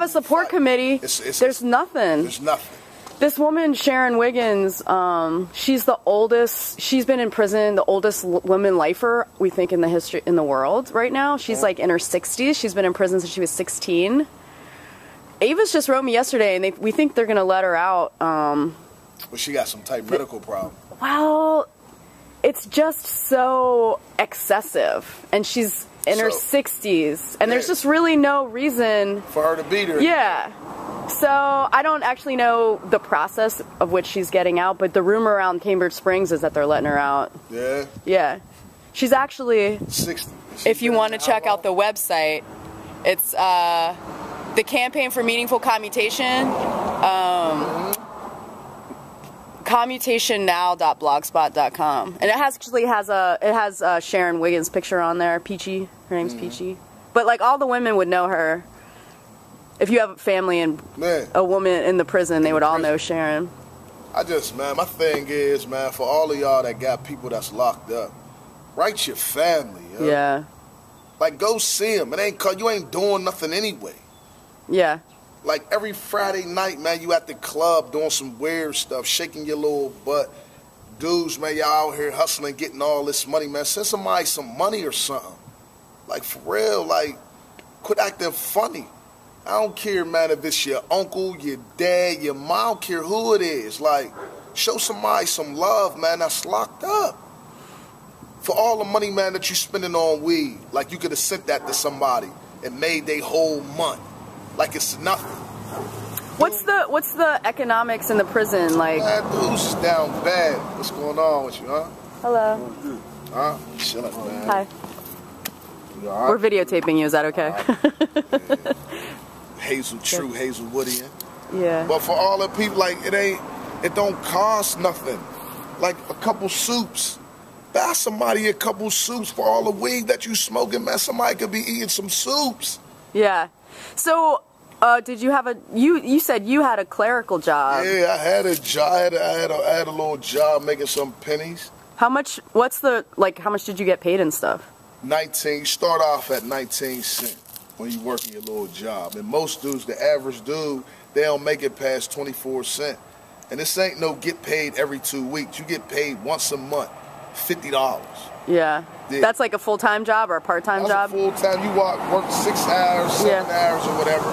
a support committee. There's nothing. There's nothing. This woman, Sharon Wiggins, she's the oldest. She's been in prison, the oldest woman lifer we think in the world right now. She's like in her 60s. She's been in prison since she was 16. Avis just wrote me yesterday, and we think they're gonna let her out. Well, she got some type of medical problem. Well, it's just so excessive, and she's in her 60s, and there's just really no reason for her to beat her. Yeah. So I don't actually know the process of which she's getting out, but the rumor around Cambridge Springs is that they're letting her out. Yeah? Yeah. She's actually 60. If you want to check out the website, it's the Campaign for Meaningful Commutation, commutationnow.blogspot.com, and it has Sharon Wiggins' picture on there. Peachy, her name's Peachy, but like all the women would know her. If you have a family and a woman in the prison, they would all know Sharon. My thing is, man, for all of y'all that got people that's locked up, write your family. Yo. Yeah. Like, go see them. You ain't doing nothing anyway. Yeah. Like, every Friday night, man, you at the club doing some weird stuff, shaking your little butt. Dudes, man, y'all out here hustling, getting all this money, man. Send somebody some money or something. Like, for real, like, quit acting funny. I don't care, man, if it's your uncle, your dad, your mom, I don't care who it is. Like, show somebody some love, man, that's locked up. For all the money, man, that you spending on weed, like you could have sent that to somebody and made their whole month. Like it's nothing. What's the economics in the prison like? Man, dudes is down bad. What's going on with you, huh? Hello. Huh? Chilling, man. Hi. You all right? We're videotaping you. Is that okay? Hazelwoodian. Yeah. But for all the people, like it don't cost nothing. Like a couple soups. Buy somebody a couple soups for all the weed that you smoking, man. Somebody could be eating some soups. Yeah. So, did you have you said you had a clerical job? Yeah, I had a job. I had a little job making some pennies. How much? How much did you get paid and stuff? 19. You start off at 19 cents when you working your little job. And most dudes, the average dude, they don't make it past 24 cents. And this ain't no get paid every 2 weeks. You get paid once a month, $50. Yeah. That's like a full-time job or a part-time job? Full-time. You work 6 hours, 7 hours or whatever.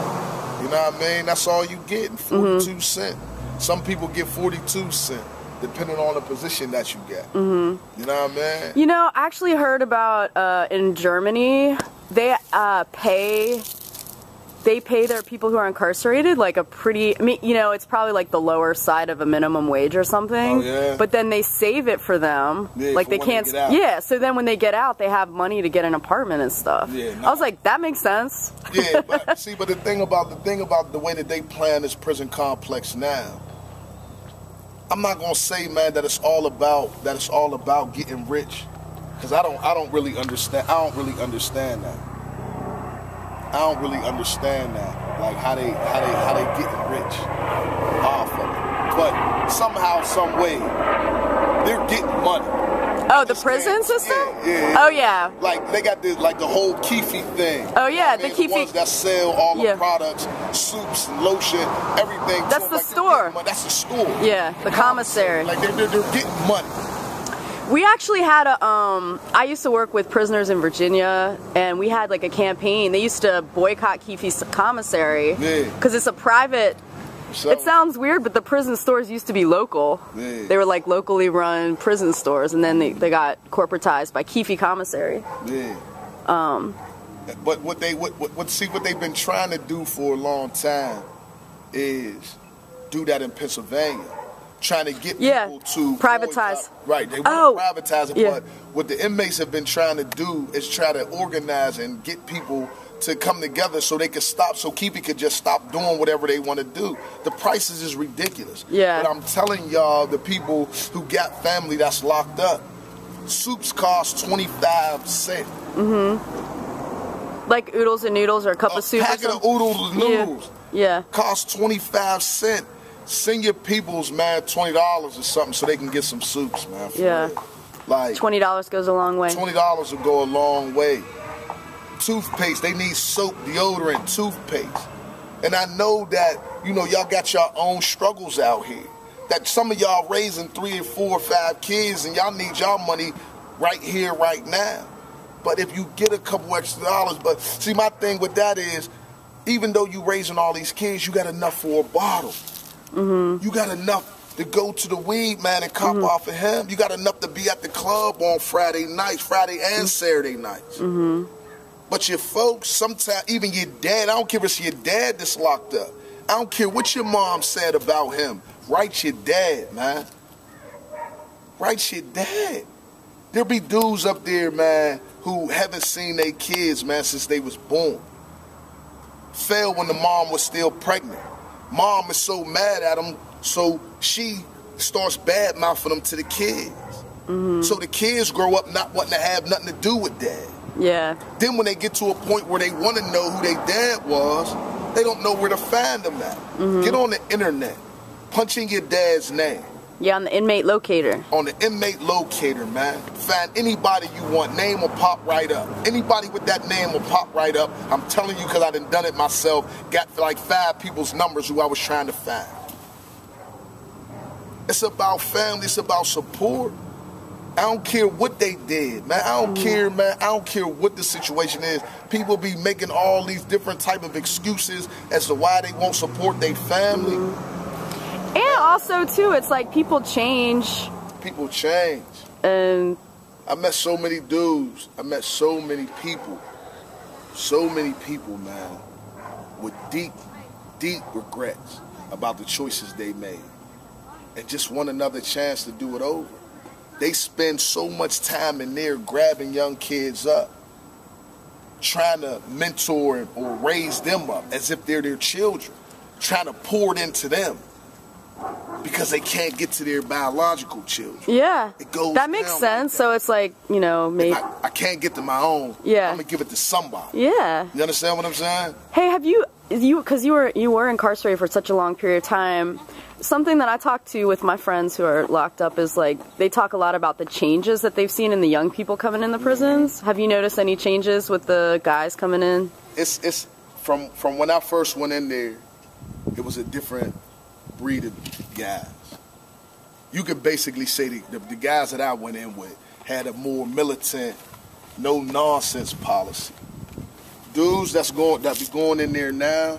You know what I mean? That's all you get, 42 cents. Some people get 42 cents, depending on the position that you get. You know what I mean? You know, I actually heard about in Germany, they pay their people who are incarcerated like a pretty, it's probably like the lower side of a minimum wage or something. Oh, yeah. But then they save it for them. Yeah, like for they when can't. they get out. Yeah. So then when they get out, they have money to get an apartment and stuff. Yeah. I was like, that makes sense. Yeah, but the thing about the way that they plan this prison complex now, I'm not gonna say, man, that it's all about getting rich, because I don't really understand. I don't really understand that. Like how they getting rich off of it. But somehow, some way, they're getting money. Oh, the prison system? Yeah. Oh yeah. Like they got the whole Keefe thing. Oh yeah, the Keefe. ones that sell all the products, soups and lotion, everything. That's the store. That's the store. Yeah, the commissary. Like they're getting money. We actually had I used to work with prisoners in Virginia, and we had like a campaign. They used to boycott Keefe's commissary because it's a private. It sounds weird, but the prison stores used to be local. Yeah. They were like locally run prison stores, and then they got corporatized by Keefe Commissary. Yeah. But what they've been trying to do for a long time is do that in Pennsylvania. Trying to get people to privatize. Right, they want to privatize it, but what the inmates have been trying to do is try to organize and get people to come together so they could stop, so Keefe could just stop doing whatever they want to do. The prices is ridiculous. Yeah. But I'm telling y'all, the people who got family that's locked up, soups cost 25 cents. Like oodles and noodles or a cup of soup. A packet of oodles and noodles. Yeah. Costs 25 cents. Send your peoples, man, $20 or something so they can get some soups, man. Real. Like $20 goes a long way. $20 will go a long way. Toothpaste, they need soap, deodorant, toothpaste. And I know that, you know, y'all got your own struggles out here. That some of y'all raising 3 or 4 or 5 kids and y'all need y'all money right here, right now. But if you get a couple extra dollars, but see, my thing with that is, even though you raising all these kids, you got enough for a bottle. You got enough to go to the weed man and cop off of him. You got enough to be at the club on Friday nights, Friday and Saturday nights. But your folks, sometimes, even your dad, I don't care if it's your dad that's locked up. I don't care what your mom said about him. Write your dad, man. Write your dad. There be dudes up there, man, who haven't seen their kids, man, since they was born. Fell when the mom was still pregnant. Mom is so mad at him, so she starts bad-mouthing them to the kids. So the kids grow up not wanting to have nothing to do with dad. Yeah. Then when they get to a point where they want to know who their dad was, they don't know where to find them at. Get on the internet. Punch in your dad's name. Yeah, on the inmate locator. On the inmate locator, man. Find anybody you want. Name will pop right up. Anybody with that name will pop right up. I'm telling you because I done it myself. Got like 5 people's numbers who I was trying to find. It's about family. It's about support. I don't care what they did, man. I don't care, man. I don't care what the situation is. People be making all these different type of excuses as to why they won't support their family. And also, too, it's like people change. People change. And I met so many dudes. I met so many people. So many people, man, with deep, deep regrets about the choices they made. And just want another chance to do it over. They spend so much time in there grabbing young kids up, trying to mentor or raise them up as if they're their children, trying to pour it into them because they can't get to their biological children. yeah, It goes that makes down sense. like that. So it's like, you know, maybe. I can't get to my own. Yeah. I'm gonna give it to somebody. Yeah. You understand what I'm saying? Hey, have you because you were incarcerated for such a long period of time. Something that I talk to with my friends who are locked up is like they talk a lot about the changes that they've seen in the young people coming in the prisons. Have you noticed any changes with the guys coming in? It's from when I first went in there, it was a different breed of guys. You could basically say the guys that I went in with had a more militant, no nonsense policy. Dudes that be going in there now.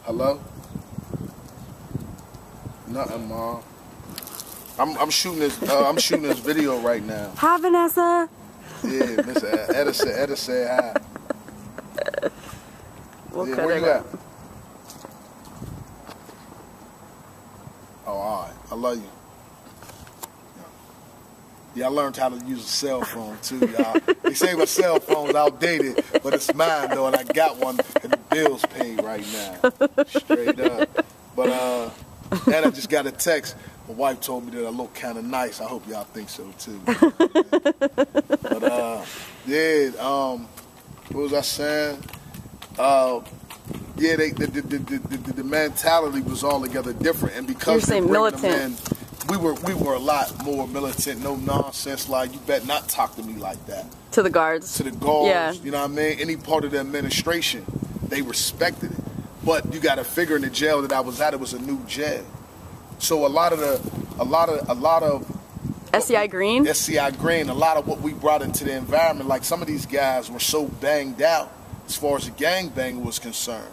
Hello? Nothing, Mom. I'm shooting this video right now. Hi, Vanessa. Yeah, Miss Etta said hi. We'll Yeah, cut where it you up. at? Oh, all right. I love you. Yeah, I learned how to use a cell phone too, y'all. They say my cell phone's outdated, but it's mine though, and I got one, and the bill's paid right now. Straight up. But and I just got a text. My wife told me that I look kind of nice. I hope y'all think so too. But yeah, what was I saying? Yeah, the mentality was altogether different, and because You're saying militant. Them in, we were a lot more militant, no nonsense. Like, you better not talk to me like that. To the guards. To the guards, Yeah. you know what I mean? Any part of the administration, they respected it. But you got to figure in the jail that I was at, it was a new jail. So a lot of SCI Green? SCI Green, a lot of what we brought into the environment, like some of these guys were so banged out as far as the gangbang was concerned.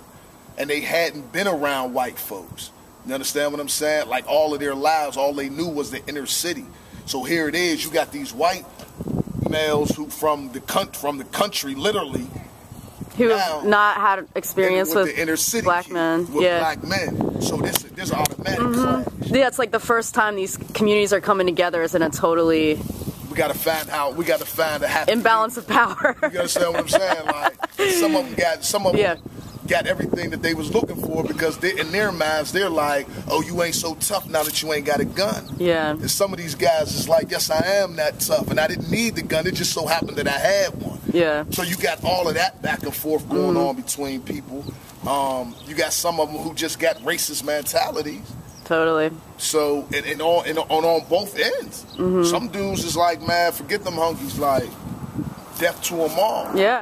And they hadn't been around white folks. You understand what I'm saying? Like, all of their lives, all they knew was the inner city. So here it is, you got these white males who from the country, literally, Who have not had experience with the inner city black kids, men. with Yeah. black men. So there's an automatic clash. Yeah, it's like the first time these communities are coming together is in a totally We gotta find a happy imbalance of power. You understand what I'm saying? Like, some of them Yeah. got everything that they was looking for because in their minds they're like, oh, you ain't so tough now that you ain't got a gun. Yeah. And some of these guys is like, yes, I am that tough, and I didn't need the gun. It just so happened that I had one. Yeah. So you got all of that back and forth going on between people. You got some of them who just got racist mentalities. Totally. So on both ends. Some dudes is like, man, forget them hunkies, like death to them all. Yeah.